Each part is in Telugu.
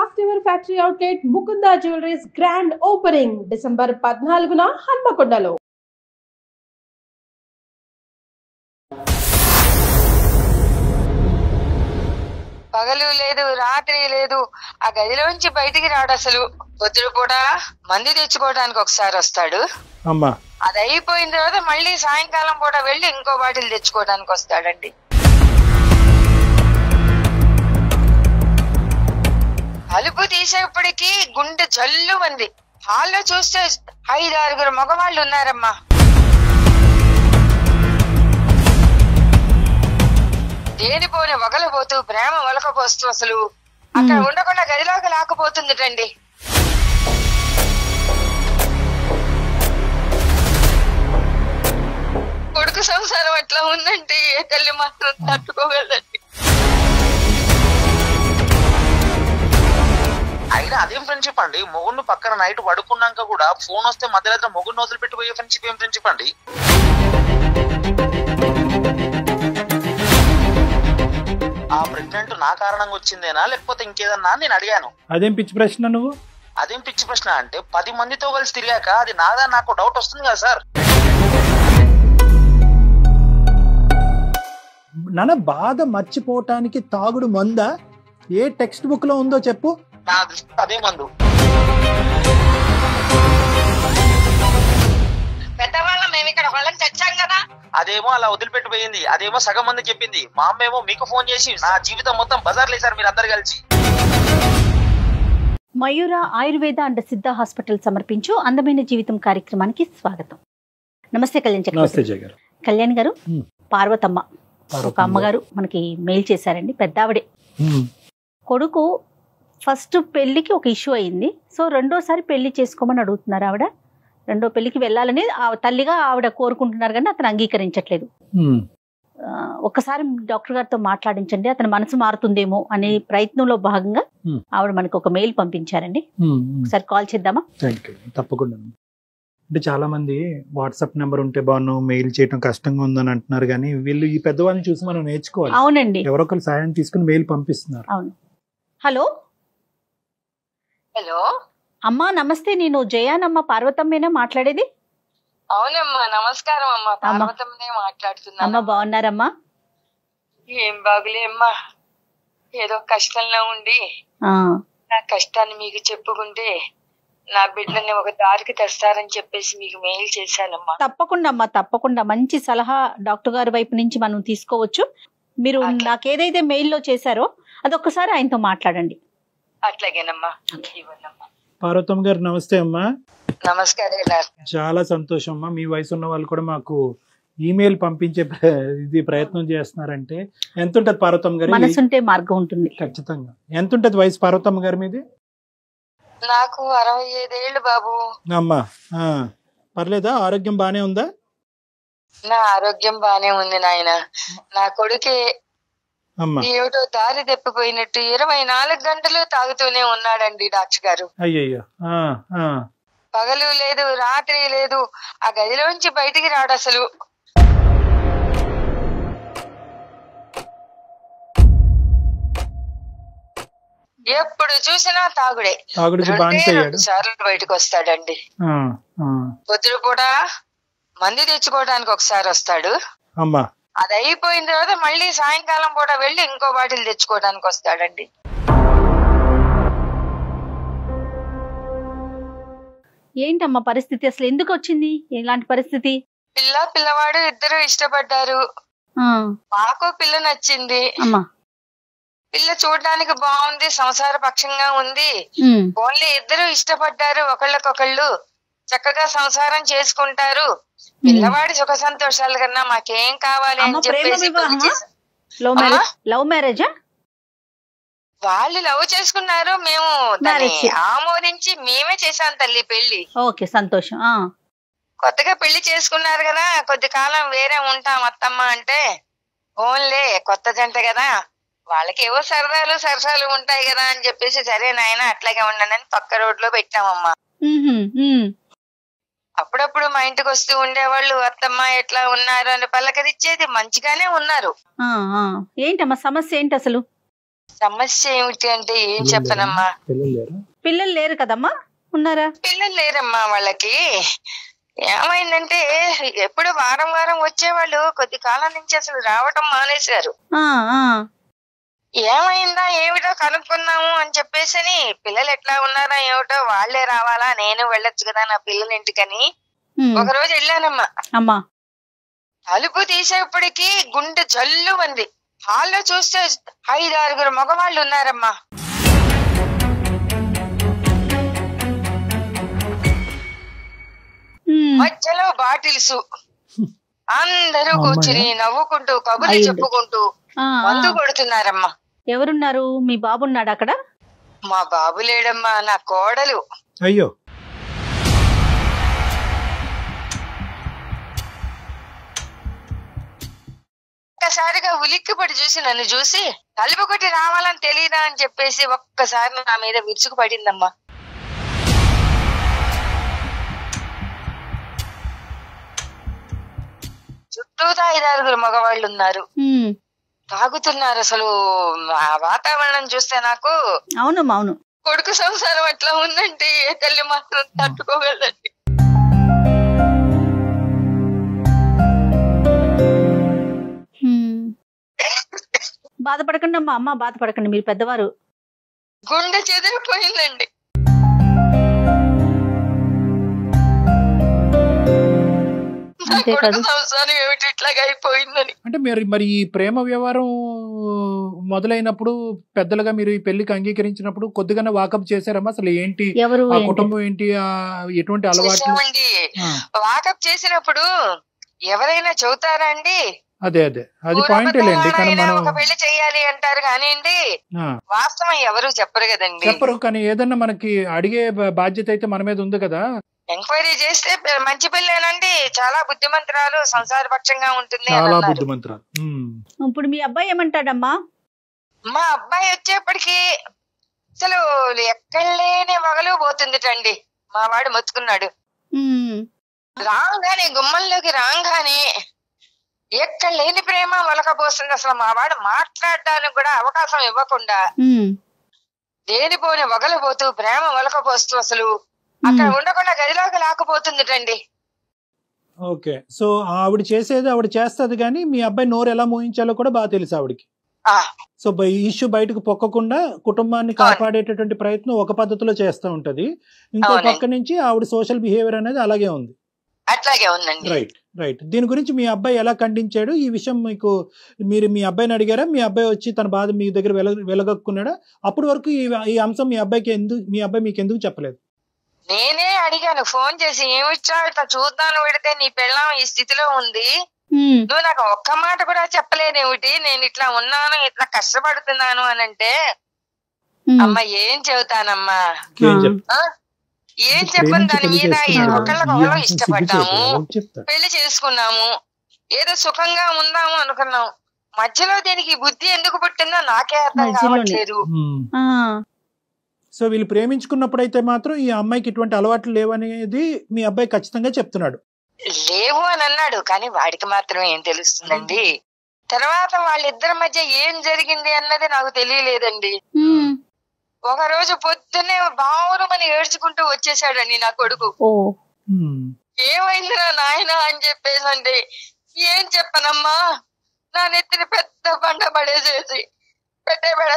First ever factory outlet Mukunda jewelleries grand opening December 14న హన్మకొండలో. పగలు లేదు రాత్రి లేదు, ఆ గదిలోంచి బయటికి రాడు అసలు. పొద్దుడు కూడా మంది తెచ్చుకోవడానికి ఒకసారి వస్తాడు, అది అయిపోయిన తర్వాత మళ్ళీ సాయంకాలం పూట వెళ్ళి ఇంకో బాటిల్ తెచ్చుకోవడానికి వస్తాడండి. తలుపు తీసేప్పటికి గుండె జల్లు మంది. హాల్లో చూస్తే 5-6 మగవాళ్ళు ఉన్నారమ్మా. దేనిపోని వగలబోతూ ప్రేమ వలకపోస్తూ అసలు అక్కడ ఉండకుండా గదిలోకి లాక్కుపోతుందిటండి. కొడుకు సంసారం అట్లా ఉందంటే ఏ తల్లి మాత్రం తట్టుకోగలండి. అయినా అదేం ఫ్రెండ్షిప్ అండి? మొగుడిని పక్కన నైట్ పడుకున్నాక కూడా ఫోన్ వస్తే మధ్యలో మొగుడిని వదిలిపెట్టిపోయే ఫ్రెండ్షిప్ ఏం ఫ్రెండ్షిప్ అండి? ఆ ప్రెగ్నెంట్ నా కారణంగా వచ్చిందేనా లేకపోతే ఇంకేదన్నా నేను అడిగాను. అదేం పిచ్చి ప్రశ్న నువ్వు? అదేం పిచ్చి ప్రశ్న అంటే 10 మందితో కలిసి తిరిగాక అది నాదా నాకు డౌట్ వస్తుంది కదా సార్. నాన్న బాధ మర్చిపోవటానికి తాగుడు మందా? ఏ టెక్స్ట్ బుక్ లో ఉందో చెప్పు. నా దృష్టి అదే మందు. పెద్దవాళ్ళం మేము ఇక్కడ వాళ్ళని తెచ్చాం కదా. అదేమో అలా వదిలిపెట్టిపోయింది, అదేమో సగం మంది చెప్పింది. మా అమ్మేమో మీకు ఫోన్ చేసి నా జీవితం మొత్తం బజార్ లేసారు మీరు అందరు కలిసి. మయూర ఆయుర్వేద అండ్ సిద్ధ హాస్పిటల్ సమర్పించు అందమైన జీవితం కార్యక్రమానికి స్వాగతం. నమస్తే కళ్యాణ్ చక్రవర్తి. కళ్యాణ్ గారు, పార్వతమ్మ ఒక అమ్మగారు మనకి మెయిల్ చేశారండి. పెద్దావిడే కొడుకు ఫస్ట్ పెళ్లికి ఒక ఇష్యూ అయింది. సో రెండోసారి పెళ్లి చేసుకోమని అడుగుతున్నారు. ఆవిడ రెండో పెళ్లికి వెళ్ళాలని తల్లిగా ఆవిడ కోరుకుంటున్నారు, కానీ అతను అంగీకరించట్లేదు. ఒక్కసారి డాక్టర్ గారితో మాట్లాడించండి, అతని మనసు మారుతుందేమో అనే ప్రయత్నంలో భాగంగా ఆవిడ మనకు ఒక మెయిల్ పంపించారండి. ఒకసారి కాల్ చేద్దామా? తప్పకుండా. అంటే చాలా మంది వాట్సాప్ నెంబర్ ఉంటే బాగున్నావు, మెయిల్ చేయడం కష్టంగా ఉందని అంటున్నారు, కానీ వీళ్ళు ఈ పెద్దవాళ్ళని చూసి మనం నేర్చుకోవాలి. అవునండి, ఎవరొకరు సాయం తీసుకుని మెయిల్ పంపిస్తున్నారు. అవును. హలో హలో అమ్మా, నమస్తే. నేను జయానమ్మ, పార్వతమ్మేనా మాట్లాడేది? అవునమ్మా, నమస్కారం అమ్మా. పార్వతమ్మనే మాట్లాడుతున్నా. అమ్మ బాగున్నారమ్మా? ఏం బాగులేమ్మా, ఏదో కష్టంలో ఉండి నా కష్టాన్ని మీకు చెప్పుకుంటే నా బిడ్డని ఒక దారికి తెస్తారని చెప్పేసి మీకు మెయిల్ చేశానమ్మా. తప్పకుండా అమ్మా, తప్పకుండా. మంచి సలహా డాక్టర్ గారి వైపు నుంచి మనం తీసుకోవచ్చు. మీరు నాకేదైతే మెయిల్లో చేశారో అదొక్కసారి ఆయనతో మాట్లాడండి. అట్లాగేనమ్మా. పార్వతమ్మ గారు నమస్తే అమ్మా. నమస్కారం. చాలా సంతోషం అమ్మా. మీ వయసు ఉన్న వాళ్ళు కూడా మాకు ఈమెయిల్ పంపించే ఇది ప్రయత్నం చేస్తున్నారంటే ఎంత ఉంటది పార్వతమ్మ గారు? మనసుంటే మార్గం ఉంటుంది. ఖచ్చితంగా. ఎంత ఉంటది వయసు పార్వతమ్మ గారి మీది? నాకు 65 ఏళ్ళు బాబు. అమ్మా పర్లేదా? ఆరోగ్యం బానే ఉందా? నా ఆరోగ్యం బానే ఉంది నాయన. నా కొడుకే ఏమిటో దారి తెప్పిపోయినట్టు 24 గంటలు తాగుతూనే ఉన్నాడండి డాక్టర్ గారు. అయ్యయ్యో. పగలు లేదు రాత్రి లేదు, ఆ గదిలోంచి బయటికి రాడు అసలు. ఎప్పుడు చూసినా తాగుడే. 2 సార్లు బయటకు వస్తాడండి. పొద్దుడు కూడా మంది తెచ్చుకోవడానికి ఒకసారి వస్తాడు, అది అయిపోయిన తర్వాత మళ్ళీ సాయంకాలం పూట వెళ్ళి ఇంకో బాటిల్ తెచ్చుకోవడానికి వస్తాడండి. ఏంటమ్మా పరిస్థితి? అసలు ఎందుకు వచ్చింది ఇలాంటి పరిస్థితి? పిల్లవాడు ఇద్దరు ఇష్టపడ్డారు. మాకు పిల్ల నచ్చింది. పిల్ల చూడడానికి బాగుంది, సంసార పక్షంగా ఉంది. ఓన్లీ ఇద్దరు ఇష్టపడ్డారు, ఒకళ్ళకొకళ్ళు చక్కగా సంసారం చేసుకుంటారు. పిల్లవాడి సుఖ సంతోషాల కన్నా మాకేం కావాలి అని చెప్పేసి లవ్ మ్యారేజా? వాళ్ళు లవ్ చేసుకున్నారు, మేము దాన్ని ఆమోదించి మేమే చేశాం తల్లి పెళ్లి. ఓకే, సంతోషం. కొత్తగా పెళ్లి చేసుకున్నారు కదా, కొద్ది కాలం వేరే ఉంటాం అత్తమ్మ అంటే, ఓన్లే కొత్త జంట కదా, వాళ్ళకి ఏవో సరదాలు సరసాలు ఉంటాయి కదా అని చెప్పేసి సరే నాయన అట్లాగే ఉండనని పక్క రోడ్లో పెట్టామమ్మా. అప్పుడప్పుడు మా ఇంటికి వస్తూ ఉండేవాళ్ళు, అత్తమ్మ ఎట్లా ఉన్నారు అని పలకరిచ్చేది. మంచిగానే ఉన్నారు. ఏంటమ్మా సమస్య ఏంటి అసలు? సమస్య ఏమిటి అంటే ఏం చెప్పనమ్మా. పిల్లలు లేరు కదమ్మా? ఉన్నారా? పిల్లలు లేరమ్మా వాళ్ళకి. ఏమైందంటే ఎప్పుడు వారం వారం వచ్చేవాళ్ళు కొద్ది కాలం నుంచి అసలు రావటం మానేశారు. ఏమైందా ఏమిటో కనుక్కున్నాము అని చెప్పేసి పిల్లలు ఎట్లా ఉన్నారా ఏమిటో వాళ్ళే రావాలా నేను వెళ్ళొచ్చు కదా నా పిల్లల ఇంటికని ఒక రోజు వెళ్ళానమ్మా. తలుపు తీసేప్పటికి గుండె జల్లు ఉంది. హాల్లో చూస్తే 5-6 మగవాళ్ళు ఉన్నారమ్మా. మధ్యలో బాటిల్స్, అందరూ కూర్చుని నవ్వుకుంటూ కబుర్లు చెప్పుకుంటూ మందు కొడుతున్నారమ్మా. ఎవరున్నారు? మీ బాబు ఉన్నాడు అక్కడ? మా బాబు లేడమ్మా, నా కోడలు. అయ్యో. ఒక్కసారిగా ఉలిక్కిపడి చూసి నన్ను చూసి తలుపు కొట్టి రావాలని తెలియదా అని చెప్పేసి ఒక్కసారి నా మీద విరుచుకు పడిందమ్మా. చుట్టూతా 5-6 మగవాళ్ళు ఉన్నారు, తాగుతున్నారు. అసలు ఆ వాతావరణం చూస్తే నాకు అవును కొడుకు సంసారం అట్లా ఉందంటే ఏ తల్లి మాత్రం తట్టుకోగలండి. బాధపడకండి అమ్మా, బాధపడకండి, మీరు పెద్దవారు. గుండె చెదిరిపోయిందండి. అంటే మరి ఈ ప్రేమ వ్యవహారం మొదలైనప్పుడు పెద్దలుగా మీరు ఈ పెళ్లికి అంగీకరించినప్పుడు కొద్దిగానే వాకప్ చేశారమ్మా? అసలు ఏంటి ఆ కుటుంబం ఏంటి, ఎటువంటి అలవాట్లు? వాకప్ చేసినప్పుడు ఎవరైనా చెబుతారా అండి? అదే అది పాయింట్ లేండి. కానీ మనం ఒక పెళ్లి చెయ్యాలి అంటారు కానీ వాస్తవం ఎవరు చెప్పరు కదండి. చెప్పరు, కానీ ఏదన్నా మనకి అడిగే బాధ్యత అయితే మన మీద ఉంది కదా. ఎంక్వైరీ చేస్తే మంచి పిల్లేనండి, చాలా బుద్ధిమంతురాలు, సంసార పక్షంగా ఉంటుంది. చాలా బుద్ధిమంతురాలు. ఇప్పుడు మీ అబ్బాయి ఏమంటాడమ్మా? మా అబ్బాయి వచ్చేప్పటికి అసలు ఎక్కడ లేని వగలు పోతుందిటండి. మా వాడు మొత్తుకున్నాడు. రాగానే గుమ్మంలోకి రాగానే ఎక్కడ లేని ప్రేమ వలకపోస్తుంది. అసలు మా వాడు మాట్లాడడానికి కూడా అవకాశం ఇవ్వకుండా లేనిపోని వగలపోతూ ప్రేమ వలకపోస్తూ అసలు అక్కడ ఉండకుండా గదిలోకి లాక్కుపోతుందిటండి. ఓకే, సో ఆవిడ చేసేది ఆవిడ చేస్తది కానీ మీ అబ్బాయి నోరు ఎలా మోయించాలో కూడా బాగా తెలుసు ఆవిడకి. సో ఇష్యూ బయటకు పొక్కకుండా కుటుంబాన్ని కాపాడేటటువంటి ప్రయత్నం ఒక పద్ధతిలో చేస్తూ ఉంటది, ఇంకో పక్క నుంచి ఆవిడ సోషల్ బిహేవియర్ అనేది అలాగే ఉంది. అట్లాగే ఉందండి. రైట్. దీని గురించి మీ అబ్బాయి ఎలా ఖండించాడు? ఈ విషయం మీకు మీరు మీ అబ్బాయిని అడిగారా? మీ అబ్బాయి వచ్చి తన బాధ మీ దగ్గర వెలగక్కున్నాడా? అప్పటి వరకు ఈ అంశం మీ అబ్బాయి మీకు ఎందుకు చెప్పలేదు? నేనే అడిగాను ఫోన్ చేసి, ఏమిచ్చా ఇట్లా చూద్దాను పెడితే నీ పెళ్ళాం ఈ స్థితిలో ఉంది, నువ్వు నాకు ఒక్క మాట కూడా చెప్పలేదేమిటి, నేను ఇట్లా ఉన్నాను ఇట్లా కష్టపడుతున్నాను అని అంటే, అమ్మా ఏం చెబుతానమ్మా, ఏం చెప్పను దాని మీద. ఒకళ్ళకొకళ్ళు ఇష్టపడ్డాము, పెళ్లి చేసుకున్నాము, ఏదో సుఖంగా ఉందాము అనుకున్నాం. మధ్యలో దీనికి బుద్ధి ఎందుకు పుట్టిందో నాకే అర్థం కావట్లేదు. సో వీళ్ళు ప్రేమించుకున్నప్పుడు అయితే మాత్రం ఈ అమ్మాయికి ఇటువంటి అలవాట్లు లేవనేది మీ అబ్బాయి ఖచ్చితంగా చెప్తున్నాడు. లేవు అని అన్నాడు, కానీ వాడికి మాత్రం ఏం తెలుస్తుందండి. తర్వాత వాళ్ళిద్దరి మధ్య ఏం జరిగింది అన్నది నాకు తెలియలేదండి. ఒక రోజు పొద్దున్నే బావురమని ఏడ్చుకుంటూ వచ్చేసాడండి నా కొడుకు. ఏమైంది నా నాయన అని చెప్పేసి అంటే, ఏం చెప్పనమ్మా, నా నెత్తిన పెద్ద పంట పడేసేసి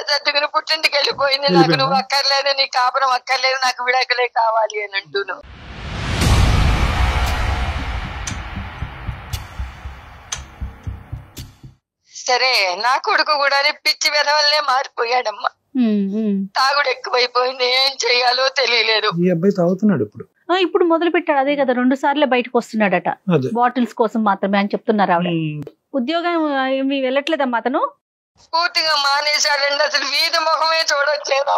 సర్దుకుని పుట్టింటికి వెళ్ళిపోయింది, నాకు నువ్వు అక్కర్లేదు, నీ కాపురం అక్కర్లేదు, నాకు విడాకులే కావాలి అని అంటూను. సరే నా కొడుకు కూడా పిచ్చి వెధవల్లే మారిపోయాడమ్మా. తాగుడు ఎక్కువైపోయింది, ఏం చెయ్యాలో తెలియలేదు. ఈ అబ్బాయి తాగుతున్నాడు ఇప్పుడు మొదలు పెట్టాడు. అదే కదా 2 సార్లు బయటకు వస్తున్నాడట, బాటిల్స్ కోసం మాత్రమే అని చెప్తున్నారు ఆవిడ. ఉద్యోగం ఏమి వెళ్ళట్లేదమ్మా అతను? పూర్తిగా మానేశాడండి, అసలు వీధి ముఖమే చూడట్లేదు.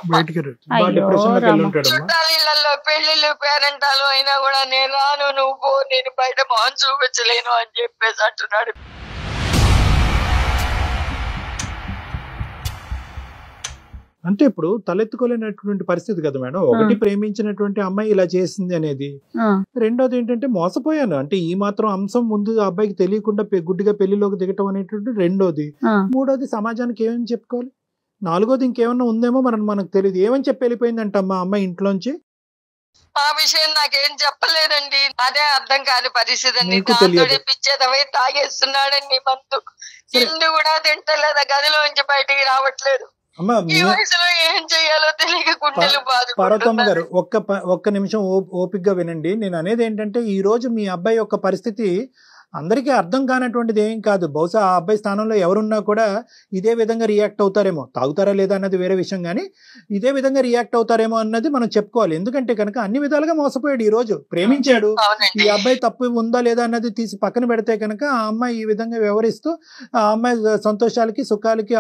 చుట్టాల ఇళ్లలో పెళ్లిళ్ళు పేరెంటాలు అయినా కూడా నేను రాను, నువ్వు పో, నేను బయట మొహం చూపించలేను అని చెప్పేసి అంటున్నాడు. అంటే ఇప్పుడు తలెత్తుకోలేనటువంటి పరిస్థితి కదా మేడం. ఒకటి ప్రేమించినటువంటి అమ్మాయి ఇలా చేసింది అనేది, రెండోది ఏంటంటే మోసపోయాను అంటే ఈ మాత్రం అంశం ముందు అబ్బాయికి తెలియకుండా గుడ్డిగా పెళ్లిలోకి దిగటం అనేటువంటి రెండోది, మూడోది సమాజానికి ఏమని చెప్పుకోవాలి. నాలుగోది ఇంకేమన్నా ఉందేమో మనకు తెలియదు. ఏమని చెప్పి వెళ్ళిపోయిందంట అమ్మా అమ్మాయి ఇంట్లోంచి? ఆ విషయం నాకేం చెప్పలేదండి. అదే అర్థం కాని పరిస్థితి అండి. నీకు తెలియదు. పిచ్చేదవై తాగేస్తున్నాడండి మందు. తిండి కూడా తింటలేదు, గదిలోంచి బయటికి రావట్లేదు. ఈ వయసులో ఏం చెయ్యాలో తెలియక గుండెలు పార్వతమ్మ గారు ఒక్క నిమిషం ఓపికగా వినండి. నేను అనేది ఏంటంటే ఈ రోజు మీ అబ్బాయి యొక్క పరిస్థితి అందరికీ అర్థం కానటువంటిది ఏం కాదు. బహుశా ఆ అబ్బాయి స్థానంలో ఎవరున్నా కూడా ఇదే విధంగా రియాక్ట్ అవుతారేమో. తాగుతారా లేదా అన్నది వేరే విషయం, కానీ ఇదే విధంగా రియాక్ట్ అవుతారేమో అన్నది మనం చెప్పుకోవాలి. ఎందుకంటే కనుక అన్ని విధాలుగా మోసపోయాడు. ఈ రోజు ప్రేమించాడు, ఈ అబ్బాయి తప్పు ఉందా లేదా అన్నది తీసి పక్కన పెడితే కనుక ఆ అమ్మాయి ఈ విధంగా వ్యవహరిస్తూ ఆ అమ్మాయి సంతోషాలకి సుఖాలకి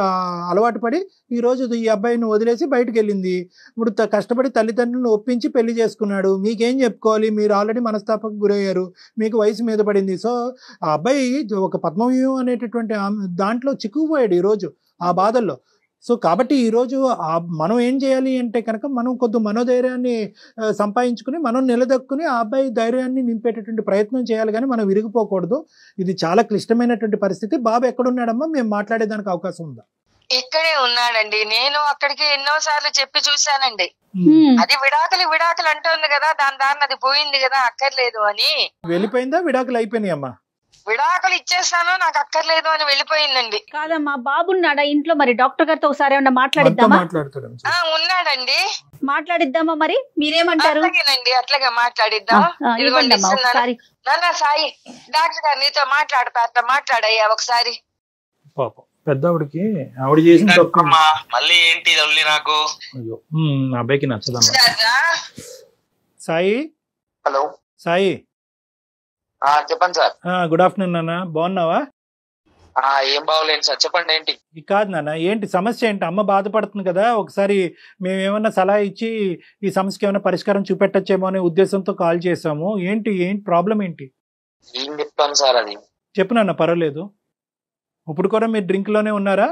అలవాటు పడి ఈ రోజు ఈ అబ్బాయిని వదిలేసి బయటకు వెళ్ళింది. ఇప్పుడు కష్టపడి తల్లిదండ్రులను ఒప్పించి పెళ్లి చేసుకున్నాడు. మీకేం చెప్పుకోవాలి? మీరు ఆల్రెడీ మనస్తాపకు గురయ్యారు, మీకు వయసు మీద పడింది. సో ఆ అబ్బాయి ఒక పద్మవ్యూహం అనేటటువంటి దాంట్లో చిక్కుపోయాడు ఈరోజు ఆ బాధల్లో. సో కాబట్టి ఈరోజు మనం ఏం చేయాలి అంటే కనుక మనం కొద్ది మనోధైర్యాన్ని సంపాదించుకుని మనం నిలదొక్కుని ఆ అబ్బాయి ధైర్యాన్ని నింపేటటువంటి ప్రయత్నం చేయాలి, కానీ మనం విరిగిపోకూడదు. ఇది చాలా క్లిష్టమైనటువంటి పరిస్థితి. బాబు ఎక్కడున్నాడమ్మా? మేము మాట్లాడేదానికి అవకాశం ఉందా? ఇక్కడే ఉన్నాడండి. నేను అక్కడికి ఎన్నో సార్లు చెప్పి చూశానండి. అది విడాకులు అంటుంది కదా, దాని అది పోయింది కదా, అక్కర్లేదు అని. వెళ్ళిపోయిందా? విడాకులు అయిపోయినాయి అమ్మా? విడాకులు ఇచ్చేసాను, నాకు అక్కర్లేదు అని వెళ్ళిపోయిందండి. కాదమ్మా, బాబున్నాడా ఇంట్లో? మరి డాక్టర్ గారితో ఒకసారి ఏమన్నా మాట్లాడిద్దామా? ఉన్నాడండి, మాట్లాడిద్దామా? మరి మీరేమంటారు? అట్లాగే మాట్లాడిద్దాం. సాయి డాక్టర్ గారు నీతో మాట్లాడయ్యా ఒకసారి. పాపం పెద్దవాడికి ఆవిడ చేసిన తప్పు మళ్ళీ ఏంటి నాకు అబ్బాయికి నచ్చదమ్మా. సాయి, హలో సాయి. చెప్పండి సార్. గుడ్ ఆఫ్టర్నూన్ నాన్న, బాగున్నావా? ఏం బాగోలేదు సార్, చెప్పండి. ఏంటి కాదు నాన్న, ఏంటి సమస్య ఏంటి? అమ్మ బాధపడుతుంది కదా, ఒకసారి మేమేమన్నా సలహా ఇచ్చి ఈ సమస్యకి ఏమైనా పరిష్కారం చూపెట్టచ్చేమో అనే ఉద్దేశంతో కాల్ చేసాము. ఏంటి ప్రాబ్లం ఏంటి? ఏం చెప్తాను సార్, అది చెప్పు నాన్న, పర్వాలేదు. ఇప్పుడు కూడా మీరు డ్రింక్ లోనే ఉన్నారా?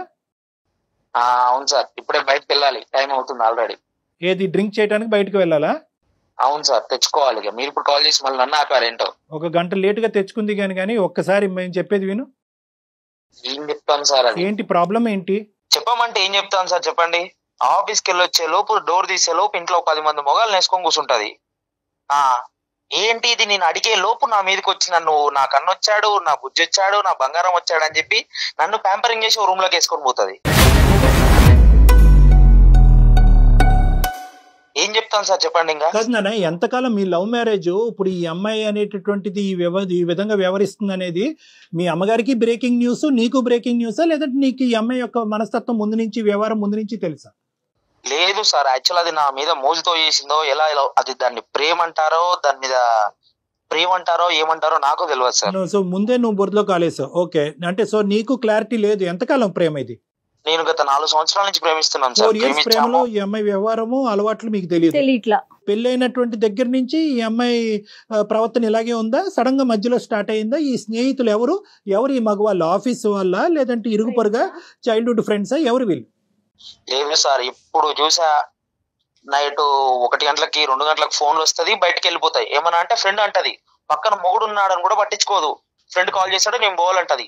అవును సార్, ఇప్పుడే బయటకు వెళ్ళాలి, టైం అవుతుంది ఆల్రెడీ. ఏది డ్రింక్ చేయడానికి బయటకు వెళ్ళాలా? అవును సార్, తెచ్చుకోవాలి. మీరు ఇప్పుడు కాల్ చేసి మళ్ళీ నన్ను ఆపారేంటో. ఒక గంట లేట్ గా తెచ్చుకుంది కానీ ఒక్కసారి మేము చెప్పేది విను. ఏం చెప్తాను సార్, అది ఏంటి ప్రాబ్లం ఏంటి? చెప్పమంటే ఏం చెప్తాను సార్, చెప్పండి. ఆఫీస్కి వెళ్ళి వచ్చే లోపు, డోర్ తీసే లోపు ఇంట్లో 10 మంది మొగాలు వేసుకొని కూర్చుంటది. ఏంటి ఇది, నేను అడిగే లోపు నా మీదకి వచ్చి నన్ను, నా కన్ను వచ్చాడు, నా బుజ్జి వచ్చాడు, నా బంగారం వచ్చాడు అని చెప్పి నన్ను ప్యాంపరింగ్ చేసి రూమ్ లోకి వేసుకొని పోతుంది. ఏం చెప్తాను సార్, చెప్పండి. ఇంకా కాదు నాన్న, ఎంతకాలం మీ లవ్ మ్యారేజ్, ఇప్పుడు ఈ అమ్మాయి అనేటటువంటిది ఈ విధంగా వ్యవహరిస్తుంది అనేది మీ అమ్మగారికి బ్రేకింగ్ న్యూస్, నీకు బ్రేకింగ్ న్యూసా, లేదంటే నీకు ఈ అమ్మాయి యొక్క మనస్తత్వం ముందు నుంచి, వ్యవహారం ముందు నుంచి తెలుసా? లేదు సార్, యాక్చువల్ అది నా మీద మోజుతో చేసిందో, ఎలా అది దాన్ని ప్రేమ అంటారో, దాని మీద ప్రేమ అంటారో ఏమంటారో నాకు తెలియదు సార్. సో ముందే నువ్వు బురదలో కాలేసావు. ఓకే, అంటే సో నీకు క్లారిటీ లేదు ఎంతకాలం ప్రేమ ఇది? నేను గత 4 సంవత్సరాల నుంచి ప్రేమిస్తున్నాను సార్. ప్రేమలో ఈ అమ్మాయి వ్యవహారము, అలవాట్లు మీకు తెలియదు. పెళ్ళైనటువంటి దగ్గర నుంచి ఈ అమ్మాయి ప్రవర్తన ఇలాగే ఉందా? సడన్ గా మధ్యలో స్టార్ట్ అయిందా? ఈ స్నేహితులు ఎవరు ఈ మగవాళ్ళు? ఆఫీస్ వాళ్ళ, లేదంటే ఇరుగు పొరుగా, చైల్డ్హుడ్ ఫ్రెండ్సా, ఎవరు వీళ్ళు? లేదు సార్, ఇప్పుడు చూసా నైట్ 1 గంటలకి 2 గంటలకు ఫోన్లు వస్తుంది, బయటకు వెళ్ళిపోతాయి. ఏమన్నా అంటే ఫ్రెండ్ అంటది, పక్కన మొగుడు ఉన్నాడని కూడా పట్టించుకోదు. ఫ్రెండ్ కాల్ చేస్తాడు, నేను పోవాలంటది.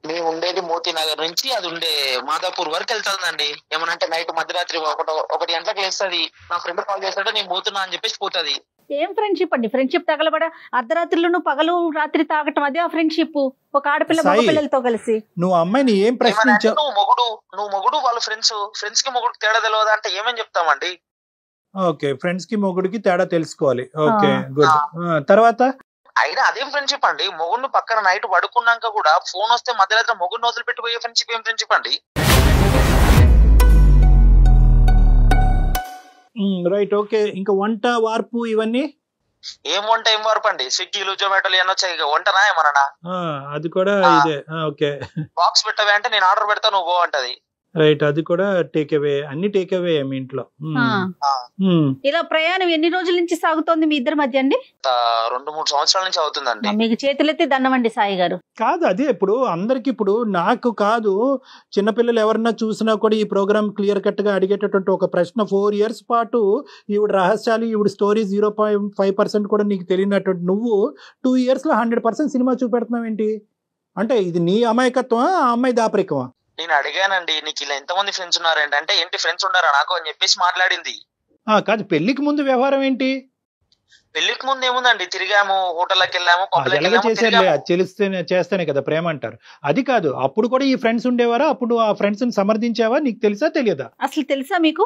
మేము ఉండేది మోతీ నగర్ నుంచి అది ఉండే మాదాపూర్ వరకు వెళ్తుందండి. ఏమనంటే నైట్ మధ్యరాత్రి 1 గంటలకు వేస్తుంది, నా ఫ్రెండ్ కాల్ చేస్తాడు, నేను పోతున్నా అని చెప్పేసి పోతుంది. ఏం ఫ్రెండ్షిప్ అండి? ఫ్రెండ్షిప్ తగలబడ అర్ధరాత్రిలో పగలు రాత్రి తాగటం, అదే ఆ ఫ్రెండ్షిప్? ఒక ఆడపిల్ల మగ పిల్లలతో కలిసి నువ్వు అమ్మాయిని ఏం ప్రశ్నించావు? నువ్వు మొగుడు వాళ్ళ ఫ్రెండ్స్ కి మొగుడికి తేడా తెలియదు అంటే ఏమని చెప్తామండి? ఓకే, ఫ్రెండ్స్ కి మొగుడికి తేడా తెలుసుకోవాలి. Okay, good. తర్వాత అయినా అదేం ఫ్రెండ్షిప్ అండి? మొగుడిని పక్కన నైట్ పడుకున్నాక కూడా ఫోన్ వస్తే మధ్యరాత్రి మొగుడిని వదిలిపెట్టిపోయే ఫ్రెండ్షిప్ ఏం ఫ్రెండ్షిప్ అండి? Right, okay. ఇంకా వంట వార్పు ఇవన్నీ ఏం వంట ఏం వార్పు అండి? స్విగ్గీలు జొమాటోలు ఏమన్నా వచ్చాయి, వంటనా ఏమన్నా? అది కూడా ఇదే. ఓకే, బాక్స్ పెట్టవే అంటే నేను ఆర్డర్ పెడతా, నువ్వు పో అంటది. రైట్, అది కూడా టేక్ అవే. అన్ని టేక్ అవే మీ ఇంట్లో. ఇలా ప్రయాణం ఎన్ని రోజుల నుంచి సాగుతోంది మీ ఇద్దరి మధ్య అండి? 2-3 సంవత్సరాల నుంచి అవుతుందండి. మీకు చేతులెత్తి దండమండి సాయి గారు. కాదు, అదే ఇప్పుడు అందరికి, ఇప్పుడు నాకు కాదు, చిన్నపిల్లలు ఎవరన్నా చూసినా కూడా ఈ ప్రోగ్రామ్ క్లియర్ కట్ గా అడిగేటటువంటి ఒక ప్రశ్న. 4 years పాటు ఈవిడ రహస్యాలు, ఈవిడ స్టోరీ 0.5% కూడా నీకు తెలియనటువంటి నువ్వు 2 years లో 100% సినిమా చూపెడుతున్నావు ఏంటి? అంటే ఇది నీ అమాయకత్వం, ఆ అమ్మాయి దాపరికమా? నేను అడిగానండి, నీకు ఇలా ఎంతమంది ఫ్రెండ్స్ ఉన్నారండి అంటే, ఏంటి ఫ్రెండ్స్ ఉన్నారా నాకు అని చెప్పేసి మాట్లాడింది. కాదు, పెళ్లికి ముందు వ్యవహారం ఏంటి? పెళ్లికి ముందు ఏముందండి, తిరిగాము, హోటల్కి వెళ్ళాము, చేస్తేనే కదా ప్రేమ అంటారు. అది కాదు, అప్పుడు కూడా ఈ ఫ్రెండ్స్ ఉండేవారా? అప్పుడు ఆ ఫ్రెండ్స్ ని సమర్థించావా? నీకు తెలుసా తెలియదా? అసలు తెలుసా మీకు?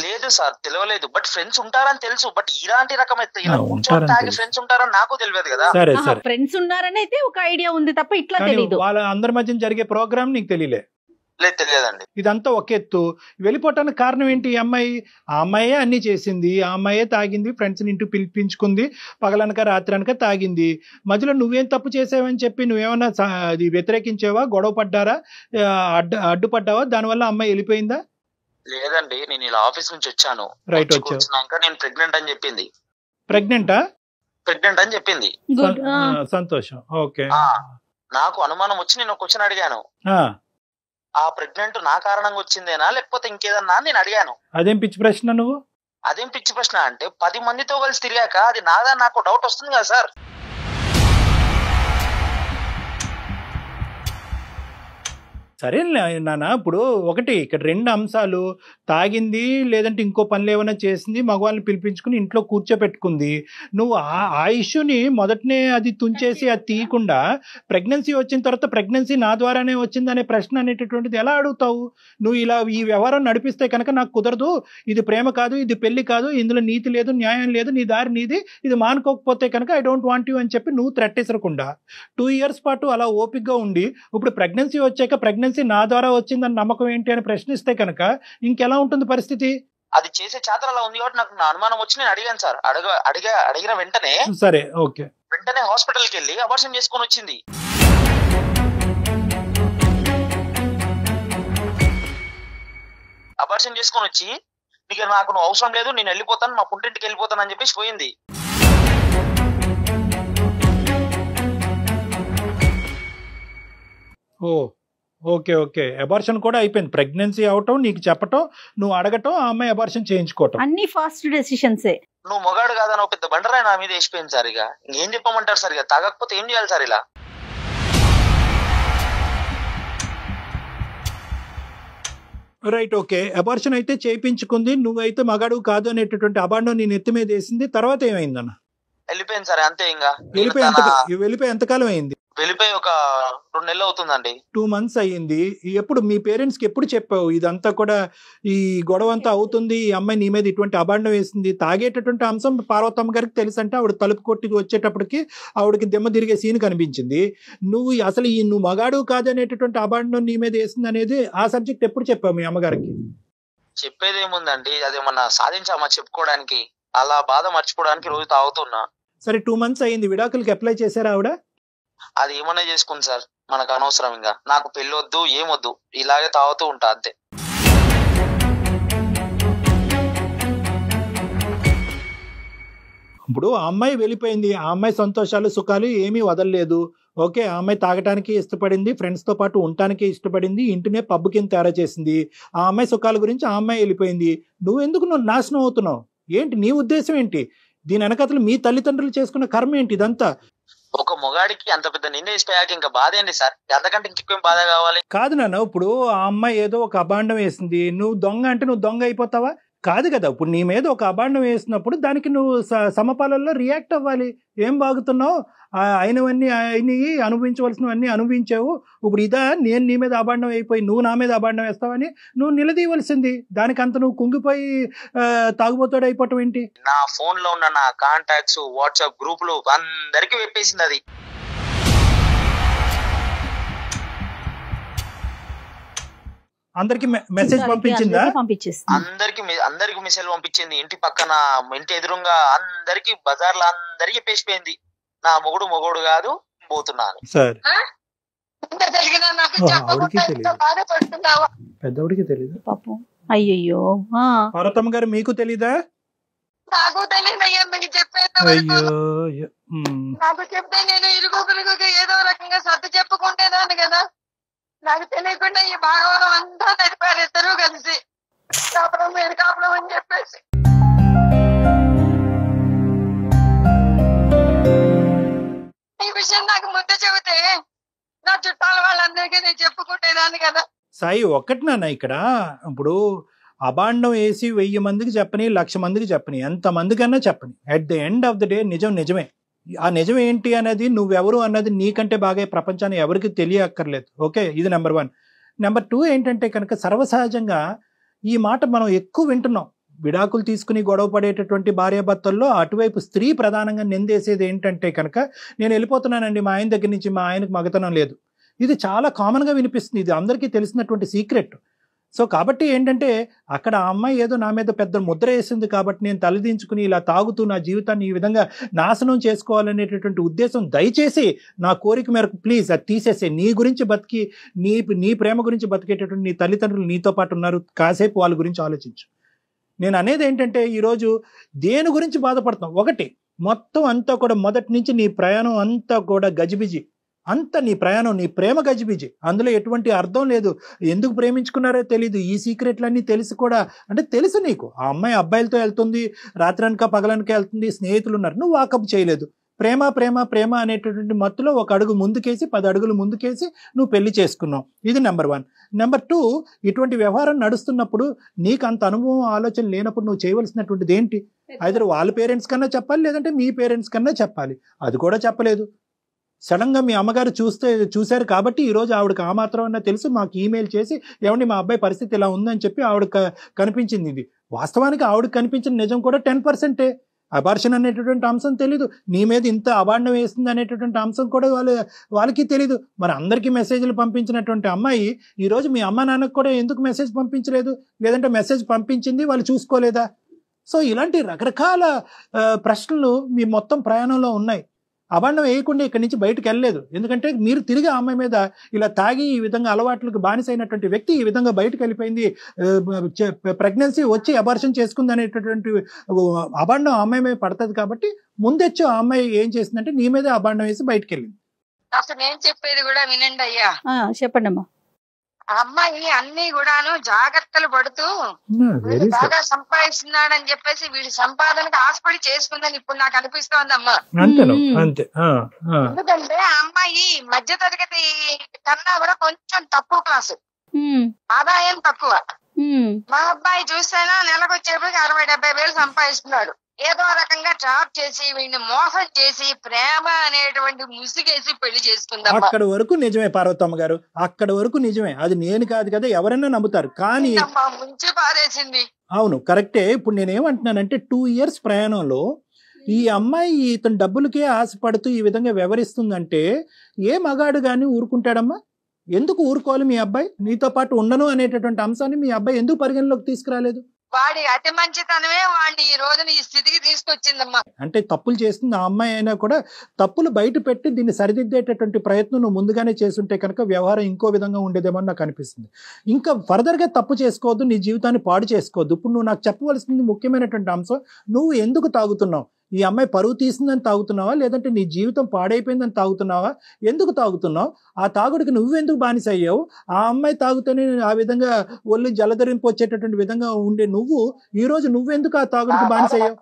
లేదు సార్, తెలియలేదు. బట్ ఫ్రెండ్స్ ఉంటారని తెలుసు. బట్ ఇలాంటి రకమైతే ఫ్రెండ్స్ ఉంటారని నాకు తెలియదు కదా. సరే సరే, ఫ్రెండ్స్ ఉన్నారని అయితే ఒక ఐడియా ఉంది తప్ప ఇట్లా తెలియదు. వాళ్ళ అందరి మధ్య జరిగే ప్రోగ్రామ్ నీకు తెలియలే? లేదు, తెలియదండి. ఇదంతా ఒక ఎత్తు. వెళ్ళిపోవటానికి కారణం ఏంటి? ఆ అమ్మాయే అన్ని చేసింది, ఆ అమ్మాయే తాగింది, ఫ్రెండ్స్ ని ఇంటికి పిలిపించుకుంది, పగలనక రాత్రి అనక తాగింది. మధ్యలో నువ్వేం తప్పు చేసావని చెప్పి నువ్వేమన్నా అది వ్యతిరేకించావా? గొడవ పడ్డారా? అడ్డుపడ్డావా? దానివల్ల అమ్మాయి వెళ్ళిపోయిందా? లేదండి, నేను ఇలా ఆఫీస్ నుంచి వచ్చాను. రైట్, వచ్చాక నేను ప్రెగ్నెంట్ అని చెప్పింది. ప్రెగ్నెంట్ అని చెప్పింది. సంతోషం. ఓకే. నాకు అనుమానం వచ్చి నేను ఒక క్వశ్చన్ అడిగాను, ఆ ప్రెగ్నెంట్ నా కారణంగా వచ్చిందేనా లేకపోతే ఇంకేదన్నా నేను అడిగాను. అదేం పిచ్చి ప్రశ్న నువ్వు? అదేం పిచ్చి ప్రశ్న అంటే, 10 మందితో కలిసి తిరిగాక అది నాదా నాకు డౌట్ వస్తుంది కదా సార్. సరే నాన్న, ఇప్పుడు ఒకటి ఇక్కడ 2 అంశాలు. తాగింది, లేదంటే ఇంకో పనులు ఏమైనా చేసింది, మగవాళ్ళని పిలిపించుకుని ఇంట్లో కూర్చోపెట్టుకుంది. నువ్వు ఆ ఇష్యూని మొదటనే అది తుంచేసి అది తీయకుండా ప్రెగ్నెన్సీ వచ్చిన తర్వాత ప్రెగ్నెన్సీ నా ద్వారానే వచ్చిందనే ప్రశ్న అనేటటువంటిది ఎలా అడుగుతావు? నువ్వు ఇలా ఈ వ్యవహారం నడిపిస్తే కనుక నాకు కుదరదు, ఇది ప్రేమ కాదు, ఇది పెళ్లి కాదు, ఇందులో నీతి లేదు, న్యాయం లేదు, నీ దారి నీది, ఇది మానుకోకపోతే కనుక ఐ డోంట్ వాంట్ యూ అని చెప్పి నువ్వు త్రెట్టేసరకుండా 2 years పాటు అలా ఓపికగా ఉండి ఇప్పుడు ప్రెగ్నెన్సీ వచ్చాక ప్రెగ్నెన్సీ నా ద్వారా వచ్చిందని నమ్మకం ఏంటి అని ప్రశ్నిస్తే కనుక ఇంకెలా ఉంటుంది పరిస్థితి? అది చేసే చేతలు అలా ఉంది కాబట్టి నాకు నా అనుమానం వచ్చి నేను అడిగాను సార్. అడిగిన వెంటనే, సరే ఓకే, వెంటనే హాస్పిటల్కి వెళ్ళి అబార్షన్ చేసుకొని వచ్చింది. అబార్షన్ చేసుకొని వచ్చి, నీకు నాకు అవసరం లేదు, నేను వెళ్ళిపోతాను, మా పుట్టింటికి వెళ్ళిపోతాను అని చెప్పేసి పోయింది. ఓకే ఓకే, అబార్షన్ కూడా అయిపోయింది. ప్రెగ్నెన్సీ అవటం, నీకు చెప్పటం, నువ్వు అడగటం, ఆ అమ్మాయి అబార్షన్ చేయించుకోవటం, అన్ని ఫాస్ట్ డెసిషన్సే. నువ్వు మొగాడు కాదని పెద్ద బండరాయి నా మీద వేసిపోయింది సార్. ఇక ఏం చెప్పమంటారు సార్? ఇక తాగకపోతే ఏం చేయాలి సార్? ఇలా రైట్, ఓకే. అబార్షన్ అయితే చేయించుకుంది, నువ్వైతే మగాడు కాదు అనేటటువంటి అబాండం నీ నెత్తి మీద వేసింది. తర్వాత ఏమైందన్న? వెళ్ళిపోయింది సార్, అంతే. ఇంకా వెళ్ళిపోయి ఎంతకాలం అయింది? వెళ్ళిపోయి ఒక 2 నెలలు అవుతుందండి. 2 months అయ్యింది. ఎప్పుడు మీ పేరెంట్స్ కి ఎప్పుడు చెప్పావు ఇదంతా కూడా, ఈ గొడవ అంతా అవుతుంది, ఈ అమ్మాయి నీ మీద ఇటువంటి అబాండం వేసింది? తాగేటటువంటి అంశం పార్వతమ్మ గారికి తెలుసు అంటే ఆవిడ తలుపు కొట్టి వచ్చేటప్పటికి ఆవిడకి దెమ్మ తిరిగే సీన్ కనిపించింది. నువ్వు అసలు నువ్వు మగాడు కాదనేటటువంటి అబాండం నీ మీద వేసింది అనేది ఆ సబ్జెక్ట్ ఎప్పుడు చెప్పావు మీ అమ్మగారికి? చెప్పేది ఏముందండి, అదేమన్నా సాధించామా చెప్పుకోవడానికి? అలా బాధ మర్చిపోవడానికి రోజు తాగుతున్నా. సరే, 2 months అయ్యింది, విడాకులకి అప్లై చేశారా ఆవిడ? అది ఏమన్నా చేసుకుంది సార్, మనకు అనవసరం. ఇంకా నాకు పెళ్లి వద్దు, ఏమొద్దు, ఇలాగే తాగుతూ ఉంటా అంతే. ఇప్పుడు ఆ అమ్మాయి వెళ్ళిపోయింది, ఆ అమ్మాయి సంతోషాలు సుఖాలు ఏమీ వదలలేదు. ఓకే, ఆ అమ్మాయి తాగటానికి ఇష్టపడింది, ఫ్రెండ్స్ తో పాటు ఉండటానికి ఇష్టపడింది, ఇంటినే పబ్బు కింద తయారు చేసింది. ఆ అమ్మాయి సుఖాల గురించి ఆ అమ్మాయి వెళ్ళిపోయింది. నువ్వు నాశనం అవుతున్నావు? ఏంటి నీ ఉద్దేశం ఏంటి? దీని వెనకతలు మీ తల్లిదండ్రులు చేసుకున్న కర్మ ఏంటి ఇదంతా? ఒక మొగాడికి అంత పెద్ద నిర్ణయిపోయాక ఇంకా బాధ ఏంటి సార్? అంతకంటే ఇంకేం బాధ కావాలి? కాదు నాన్న, ఇప్పుడు ఆ అమ్మాయి ఏదో ఒక అబాండం వేసింది, నువ్వు దొంగ అంటే నువ్వు దొంగ అయిపోతావా? కాదు కదా. ఇప్పుడు నీ మీద ఒక అబాండం వేసినప్పుడు దానికి నువ్వు సమపాలల్లో రియాక్ట్ అవ్వాలి. ఏం బాగుతున్నావు, అయినవన్నీ అయినవి, అనుభవించవలసినవన్నీ అనుభవించావు, ఇప్పుడు ఇదా నేను నీ మీద అబాండం అయిపోయి నువ్వు నా మీద అబాండం వేస్తావని నువ్వు నిలదీయవలసింది. దానికంత నువ్వు కుంగిపోయి తాగుబోతాడు అయిపోవటం ఏంటి? నా ఫోన్ లో ఉన్న నా కాంటాక్ట్స్, వాట్సాప్ గ్రూపులు అందరికి వెప్పేసింది. అది అందరికి మెసేజ్ పంపించిందా? అందరికి మెసేజ్ పంపించింది. ఇంటి పక్కన, ఇంటి ఎదురుగా అందరికి, బజార్లో అందరికి చెప్పేసిపోయింది, నా మొగుడు కాదు, పోతున్నాను. పెద్దవాడికి తెలియదు పాపం. అయ్యో, పార్వతమ్మ గారు మీకు తెలీదా? నాకు తెలియదు అయ్యా, మీకు చెప్పేది. నాకు చెప్తే నేను ఇరుగురికి ఏదో రకంగా సర్ది చెప్పుకుంటేదాన్ని కదా. నాకు తెలియకుండా ఈ భాగవతం అంతా నడిపారు ఇద్దరు కలిసి, కాపురం మీరు కాపురం అని చెప్పేసి. ఈ విషయం నాకు ముందు చెబితే నా చుట్టూ సాయి ఒక్కటి నాన్న, ఇక్కడ ఇప్పుడు అబాండం వేసి 1000 మందికి చెప్పని 1,00,000 మందికి చెప్పని ఎంతమంది కన్నా చెప్పని, at the end of the day నిజమే. ఆ నిజం ఏంటి అనేది నువ్వెవరు అన్నది నీకంటే బాగా ప్రపంచాన్ని ఎవరికి తెలియక్కర్లేదు. ఓకే, ఇది నెంబర్ 1. నెంబర్ 2 ఏంటంటే కనుక సర్వసహజంగా ఈ మాట మనం ఎక్కువ వింటున్నాం. విడాకులు తీసుకుని గొడవ పడేటటువంటి భార్యాభర్తల్లో అటువైపు స్త్రీ ప్రధానంగా నిందేసేది ఏంటంటే కనుక, నేను వెళ్ళిపోతున్నానండి మా ఆయన దగ్గర నుంచి, మా ఆయనకు మగతనం లేదు. ఇది చాలా కామన్గా వినిపిస్తుంది, ఇది అందరికీ తెలిసినటువంటి సీక్రెట్. సో కాబట్టి ఏంటంటే అక్కడ ఆ అమ్మాయి ఏదో నా మీద పెద్ద ముద్ర వేసింది కాబట్టి నేను తలదించుకుని ఇలా తాగుతూ నా జీవితాన్ని ఈ విధంగా నాశనం చేసుకోవాలనేటటువంటి ఉద్దేశం, దయచేసి నా కోరిక మేరకు ప్లీజ్ అది తీసేసే. నీ గురించి బతికి నీ ప్రేమ గురించి బతికేటటువంటి నీ తల్లిదండ్రులు నీతో పాటు ఉన్నారు, కాసేపు వాళ్ళ గురించి ఆలోచించు. నేను అనేది ఏంటంటే ఈరోజు దేని గురించి బాధపడుతున్నావు? ఒకటి, మొత్తం అంతా కూడా మొదటి నుంచి నీ ప్రయాణం అంతా కూడా గజిబిజి, అంత నీ ప్రయాణం, నీ ప్రేమ గజిబిజి, అందులో ఎటువంటి అర్థం లేదు. ఎందుకు ప్రేమించుకున్నారో తెలీదు. ఈ సీక్రెట్లన్నీ తెలిసి కూడా, అంటే తెలుసు నీకు ఆ అమ్మాయి అబ్బాయిలతో వెళ్తుంది, రాత్రనక పగలనక వెళ్తుంది, స్నేహితులు ఉన్నారు, నువ్వు వాకప్ చేయలేదు. ప్రేమ ప్రేమ ప్రేమ అనేటటువంటి మత్తులో 1 అడుగు ముందుకేసి 10 అడుగులు ముందుకేసి నువ్వు పెళ్లి చేసుకున్నావు. ఇది నెంబర్ 1. నెంబర్ 2, ఇటువంటి వ్యవహారం నడుస్తున్నప్పుడు నీకు అంత అనుభవం ఆలోచన లేనప్పుడు నువ్వు చేయవలసినటువంటిది ఏంటి? ఐదర్ వాళ్ళ పేరెంట్స్ కన్నా చెప్పాలి, లేదంటే మీ పేరెంట్స్ కన్నా చెప్పాలి. అది కూడా చెప్పలేదు. సడన్గా మీ అమ్మగారు చూశారు కాబట్టి ఈరోజు ఆవిడకి ఆ మాత్రం అన్నా తెలుసు, మాకు ఈమెయిల్ చేసి ఏమండి మా అబ్బాయి పరిస్థితి ఇలా ఉందని చెప్పి ఆవిడ కనిపించింది. ఇది వాస్తవానికి ఆవిడకి కనిపించిన నిజం కూడా 10%. అబార్షన్ అనేటటువంటి అంశం తెలీదు, నీ మీద ఇంత అబాండం వేస్తుంది అనేటటువంటి అంశం కూడా వాళ్ళకి తెలీదు. మరి అందరికీ మెసేజ్లు పంపించినటువంటి అమ్మాయి ఈరోజు మీ అమ్మ నాన్నకు కూడా ఎందుకు మెసేజ్ పంపించలేదు? లేదంటే మెసేజ్ పంపించింది వాళ్ళు చూసుకోలేదా? సో ఇలాంటి రకరకాల ప్రశ్నలు మీ మొత్తం ప్రయాణంలో ఉన్నాయి. అబాండం వేయకుండా ఇక్కడి నుంచి బయటకు వెళ్ళలేదు. ఎందుకంటే మీరు తిరిగి ఆ అమ్మాయి మీద ఇలా తాగి ఈ విధంగా అలవాట్లకు బానిసైనటువంటి వ్యక్తి ఈ విధంగా బయటకు వెళ్ళిపోయింది, ప్రెగ్నెన్సీ వచ్చి అబార్షన్ చేసుకుంది అనేటటువంటి అబాండం ఆ అమ్మాయి మీద పడుతుంది. కాబట్టి ముందొచ్చి ఆ అమ్మాయి ఏం చేసిందంటే నీ మీదే అబాండం వేసి బయటకు వెళ్ళింది. అసలు నేను చెప్పేది కూడా వినండి అయ్యా. చెప్పండి అమ్మా. అమ్మాయి అన్ని కూడాను జాగ్రత్తలు పడుతూ బాగా సంపాదిస్తున్నాడని చెప్పేసి వీడి సంపాదనకు ఆశపడి చేసుకుందని ఇప్పుడు నాకు అనిపిస్తోందమ్మా. ఎందుకంటే ఆ అమ్మాయి మధ్య తరగతి కన్నా కూడా కొంచెం తక్కువ క్లాసు, ఆదాయం తక్కువ. మా అబ్బాయి చూస్తేనా నెలకు వచ్చేప్పటికి 60-70 వేలు సంపాదిస్తున్నాడు. ఏదో రకంగా ట్రాప్ చేసి వీడిని మోసం చేసి ప్రేమ అనేటువంటి ముసుగేసి పెళ్లి చేసుకుందాం. అక్కడ వరకు నిజమే పార్వతమ్మ గారు, అక్కడ వరకు నిజమే. అది నేను కాదు కదా, ఎవరైనా నమ్ముతారు. కానీ ముంచి పారేసింది. అవును, కరెక్టే. ఇప్పుడు నేనేమంటున్నానంటే 2 years ప్రయాణంలో ఈ అమ్మాయి ఇతను డబ్బులకే ఆశపడుతూ ఈ విధంగా వ్యవహరిస్తుందంటే ఏ మగాడు గాని ఊరుకుంటాడమ్మా? ఎందుకు ఊరుకోవాలి? మీ అబ్బాయి నీతో పాటు ఉండను అనేటటువంటి అంశాన్ని మీ అబ్బాయి ఎందుకు పరిగణలోకి తీసుకురాలేదు? వాడి అతి మంచితనమే వాడిని ఈ రోజున ఈ స్థితికి తీసుకొచ్చిందమ్మా. అంటే తప్పులు చేస్తుంది ఆ అమ్మాయి అయినా కూడా తప్పులు బయట పెట్టి దీన్ని సరిదిద్దేటటువంటి ప్రయత్నం నువ్వు ముందుగానే చేస్తుంటే కనుక వ్యవహారం ఇంకో విధంగా ఉండేదేమో నాకు అనిపిస్తుంది. ఇంకా ఫర్దర్గా తప్పు చేసుకోవద్దు, నీ జీవితాన్ని పాడు చేసుకోవద్దు. ఇప్పుడు నువ్వు నాకు చెప్పవలసింది ముఖ్యమైనటువంటి అంశం, నువ్వు ఎందుకు తాగుతున్నావు? ఈ అమ్మాయి పరువు తీసిందని తాగుతున్నావా, లేదంటే నీ జీవితం పాడైపోయిందని తాగుతున్నావా? ఎందుకు తాగుతున్నావు? ఆ తాగుడికి నువ్వెందుకు బానిస అయ్యావు? ఆ అమ్మాయి తాగుతూనే ఆ విధంగా ఒళ్ళు జలధరింపు వచ్చేటటువంటి విధంగా ఉండే నువ్వు ఈ రోజు నువ్వెందుకు ఆ తాగుడికి బానిస అయ్యావు?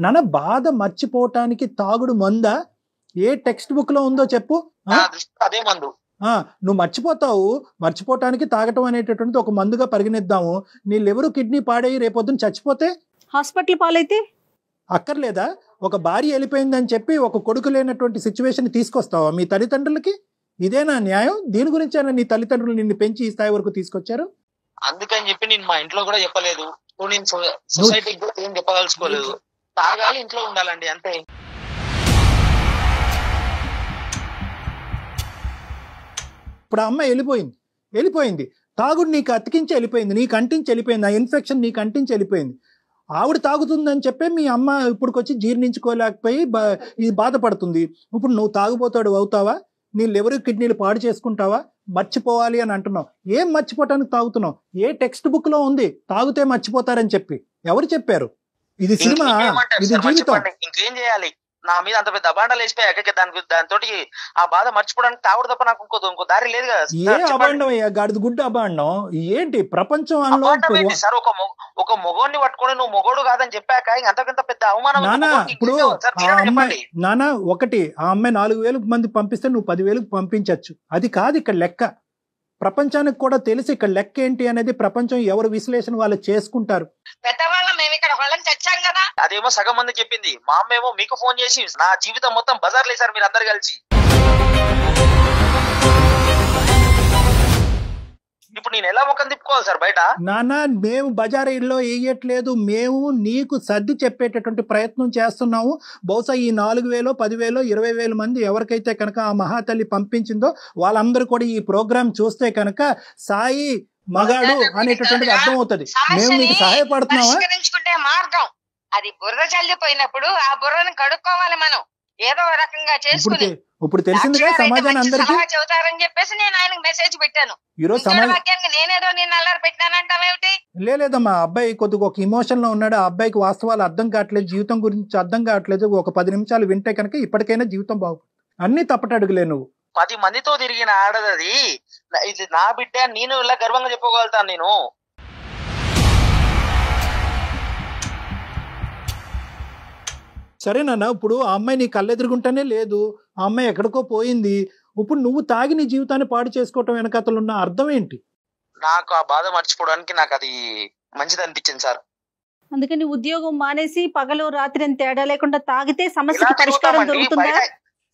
నాన్న, బాధ మర్చిపోవటానికి తాగుడు మందా? ఏ టెక్స్ట్ బుక్ లో ఉందో చెప్పు. అదే మందు. నువ్వు మర్చిపోవటానికి తాగటం అనేటటువంటి ఒక మందుగా పరిగణిద్దాము. నీ లివరు కిడ్నీ పాడయ్యి రేపొద్దున చచ్చిపోతే హాస్పిటల్ పాలైతే అక్కర్లేదా? ఒక భార్య వెళ్ళిపోయిందని చెప్పి ఒక కొడుకు లేనటువంటి సిచ్యువేషన్ తీసుకొస్తావా మీ తల్లిదండ్రులకి? ఇదేనా న్యాయం? దీని గురించేనా నీ తల్లిదండ్రులు నిన్ను పెంచి ఈ స్థాయి వరకు తీసుకొచ్చారు? అందుకని చెప్పి నేను మా ఇంట్లో కూడా చెప్పలేదు, నేను సొసైటీకి కూడా ఏం చెప్పదలుచుకోలేదు. తాగాలి, ఇంట్లో ఉండాలండి, అంతే. ఇప్పుడు ఆ అమ్మాయి వెళ్ళిపోయింది, తాగుడు నీకు అతికించి వెళ్ళిపోయింది, నీకు అంటించి వెళ్ళిపోయింది, ఆ ఇన్ఫెక్షన్ నీకు అంటించి వెళ్ళిపోయింది. ఆవిడ తాగుతుందని చెప్పి మీ అమ్మ ఇప్పుడుకొచ్చి జీర్ణించుకోలేకపోయి ఇది బాధపడుతుంది. ఇప్పుడు నువ్వు తాగుబోతాడు అవుతావా? నీ లివర్ కిడ్నీలు పాడు చేసుకుంటావా? మర్చిపోవాలి అని అంటున్నావు. ఏం మర్చిపోవటానికి తాగుతున్నావు? ఏ టెక్స్ట్ బుక్ లో ఉంది తాగితే మర్చిపోతారని చెప్పి? ఎవరు చెప్పారు? ఇది సినిమా, ఇది జీవితం. ఇంకేం చేయాలి? నా మీద అంత పెద్ద అబాండాలు వేసిపోయాక దాంతో ఆ బాధ మర్చిపోవడానికి తాగుడు తప్ప నాకు ఇంకో దారి లేదు కదా. ఏ అబాండం అయ్యా, గాడిద గుడ్డ అబాండం ఏంటి ప్రపంచంలో సార్? ఒక మొగోడిని పట్టుకొని నువ్వు మొగోడు కాదని చెప్పాక అంతకంత పెద్ద అవమానం. ఇప్పుడు నానా ఒకటి, ఆ అమ్మాయి 4,000 మంది పంపిస్తే నువ్వు 10,000 పంపించచ్చు, అది కాదు ఇక్కడ లెక్క. ప్రపంచానికి కూడా తెలిసి ఇక్కడ లెక్క ఏంటి అనేది ప్రపంచం ఎవరు విశ్లేషణ వాళ్ళు చేసుకుంటారు. పెద్దవాళ్ళం మేము ఇక్కడ వాళ్ళని తెచ్చాం కదా. అదేమో సగం మంది చెప్పింది, మా అమ్మ ఏమో మీకు ఫోన్ చేసి నా జీవితం మొత్తం బజార్ లేసారు మీరు అందరు కలిసి. ఇప్పుడు నేను ఎలా ముఖం తిప్పుకోవాలి సార్ బయట? నానా మేము బజారీల్లో వేయట్లేదు, మేము నీకు సర్ది చెప్పేటటువంటి ప్రయత్నం చేస్తున్నాము. బహుశా ఈ 4,000, 10,000, 20,000 మంది ఎవరికైతే కనుక ఆ మహాతల్లి పంపించిందో వాళ్ళందరూ కూడా ఈ ప్రోగ్రాం చూస్తే కనుక సాయి మగాడు అనేటటువంటిది అర్థం అవుతుంది. మేము మీకు సహాయపడుతున్నామా? మార్గం అది బుర్ర చల్లిపోయినప్పుడు ఆ బుర్రను కడుక్కోవాలి మనం ఏదో రకంగా చేసుకుని. ఇప్పుడు తెలిసిందిగా సమాజాన్ని అందరికీ చెబుతారని చెప్పేసి నేను ఆయనకు మెసేజ్ పెట్టాను. ఈరోజు సమాజానికి నేనేదో నేను అల్లరి పెట్టానంటావేమిటి? లేదమ్మా, అబ్బాయి కొద్దిగా ఒక ఇమోషన్ లో ఉన్నాడు. ఆ అబ్బాయికి వాస్తవాలు అర్థం కావట్లేదు, జీవితం గురించి అర్థం కావట్లేదు. ఒక 10 నిమిషాలు వింటే కనుక ఇప్పటికైనా జీవితం బాగుంటుంది. అన్ని తప్పటడుగులే. నువ్వు 10 మందితో తిరిగిన ఆడదది, ఇది నా బిడ్డ, నేను ఇలా గర్వంగా చెప్పుకోగలుగుతాను నేను. సరేనా, ఇప్పుడు ఆ అమ్మాయి నీ కళ్ళెదురుగుంటానే లేదు, ఆ అమ్మాయి ఎక్కడికో పోయింది. ఇప్పుడు నువ్వు తాగి నీ జీవితాన్ని పాడు చేసుకోవటం వెనకాతలు ఉన్న అర్థం ఏంటి? నాకు ఆ బాధ మర్చిపోవడానికి నాకు అది మంచిది అనిపించింది సార్. అందుకని ఉద్యోగం మానేసి పగలు రాత్రి అని తేడా లేకుండా తాగితే సమస్యకి పరిష్కారం దొరుకుతుందా?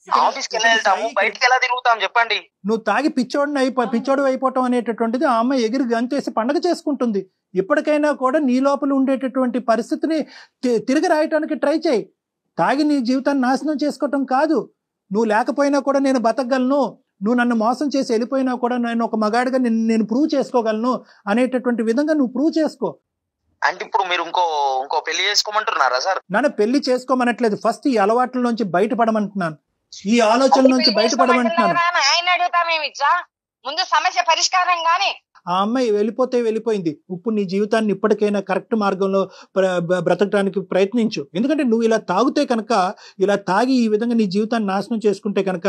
ఆఫీస్కి ఎలా వెళ్తాము, బయటకి ఎలా తిరుగుతాం చెప్పండి? నువ్వు తాగి పిచ్చోడు అయిపోవటం అనేటటువంటిది ఆ అమ్మాయి ఎగిరి గంతేసి పండగ చేసుకుంటుంది. ఇప్పటికైనా కూడా నీ లోపల ఉండేటటువంటి పరిస్థితిని తిరిగి రాయటానికి ట్రై చేయి. తాగి నీ జీవితాన్ని నాశనం చేసుకోవటం కాదు. నువ్వు లేకపోయినా కూడా నేను బతకగలను, నువ్వు నన్ను మోసం చేసి వెళ్ళిపోయినా కూడా నేను ఒక మగాడిగా నేను ప్రూవ్ చేసుకోగలను అనేటటువంటి విధంగా నువ్వు ప్రూవ్ చేసుకో. అంటే ఇప్పుడు మీరు ఇంకో పెళ్లి చేసుకోమంటున్నారా సార్? నన్ను పెళ్లి చేసుకోమనట్లేదు, ఫస్ట్ ఈ అలవాట్ల నుంచి బయటపడమంటున్నాను, ఈ ఆలోచన నుంచి బయటపడమంటున్నాను. ఆయన అడుగుతామేమిచ్చా ముందు సమస్య పరిష్కారం గాని. ఆ అమ్మాయి వెళ్ళిపోయింది. ఇప్పుడు నీ జీవితాన్ని ఇప్పటికైనా కరెక్ట్ మార్గంలో బ్రతకడానికి ప్రయత్నించు. ఎందుకంటే నువ్వు ఇలా తాగితే కనుక, ఇలా తాగి ఈ విధంగా నీ జీవితాన్ని నాశనం చేసుకుంటే కనుక,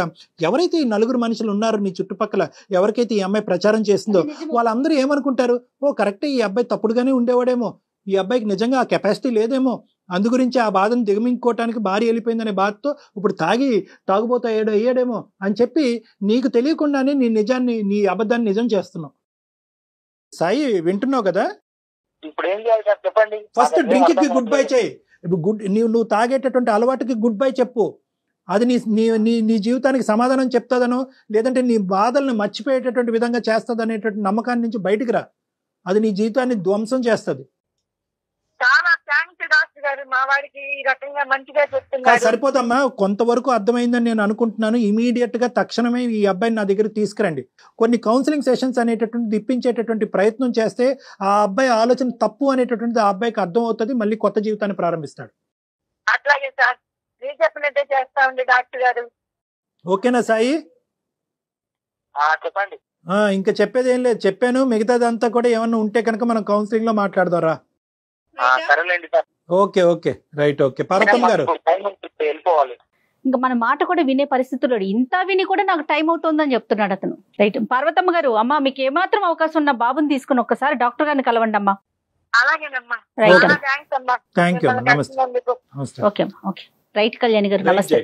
ఎవరైతే ఈ 4 మనుషులు ఉన్నారో నీ చుట్టుపక్కల, ఎవరికైతే ఈ అమ్మాయి ప్రచారం చేస్తుందో వాళ్ళందరూ ఏమనుకుంటారు, ఓ కరెక్టే ఈ అబ్బాయి తప్పుడుగానే ఉండేవాడేమో, ఈ అబ్బాయికి నిజంగా ఆ కెపాసిటీ లేదేమో, అందు గురించి ఆ బాధను దిగమించుకోవటానికి భార్య వెళ్ళిపోయిందనే బాధతో ఇప్పుడు తాగుబోతా అయ్యాడేమో అని చెప్పి నీకు తెలియకుండానే నీ అబద్ధాన్ని నిజం చేస్తున్నావు. సాయి వింటున్నావు కదా? ఇప్పుడు ఏం చేయాలి సార్ చెప్పండి. ఫస్ట్ డ్రింక్ కి గుడ్ బై చేయి. నువ్వు తాగేటటువంటి అలవాటుకి గుడ్ బై చెప్పు. అది నీ జీవితానికి సమాధానం చెప్తాదనో, లేదంటే నీ బాధల్ని మర్చిపోయేటటువంటి విధంగా చేస్తుంది అనేటువంటి నమ్మకాన్ని నుంచి బయటికి రా. అది నీ జీవితాన్ని ధ్వంసం చేస్తుంది. చాలా థాంక్స్ డాక్టర్ గారు, మా వాడికి ఈ రకంగా మంచిగా చెప్తున్నారు. సరిపోదమ్మా, కొంతవరకు అర్థమైందని నేను అనుకుంటున్నాను. ఇమీడియట్ గా తక్షణమే ఈ అబ్బాయిని నా దగ్గర తీసుకురండి. కొన్ని కౌన్సిలింగ్ సెషన్స్ అనేటటువంటి ఇప్పించేటటువంటి ప్రయత్నం చేస్తే ఆ అబ్బాయి ఆలోచన తప్పు అనేటటువంటిది ఆ అబ్బాయికి అర్థం అవుతుంది, మళ్ళీ కొత్త జీవితాన్ని ప్రారంభిస్తాడు. అట్లాగే సార్, మీరు చెప్పినట్టే చేస్తామండి డాక్టర్ గారు. ఓకేనా సాయి? చెప్పండి. ఇంకా చెప్పేది ఏం లేదు, చెప్పాను. మిగతాదంతా కూడా ఏమన్నా ఉంటే కనుక మనం కౌన్సిలింగ్ లో మాట్లాడదారా? Okay right. Okay Parvathamma garu, ఇంకా మన మాట కూడా వినే పరిస్థితుల్లో, ఇంత విని కూడా నాకు టైం అవుతుందని చెప్తున్నాడు అతను. రైట్ పార్వతమ్మ గారు, అమ్మా మీకు ఏమాత్రం అవకాశం ఉన్న బాబుని తీసుకుని ఒక్కసారి డాక్టర్ గారిని కలవండి అమ్మా. Thank you. నమస్తే. ఓకే రైట్ కళ్యాణి గారు, నమస్తే.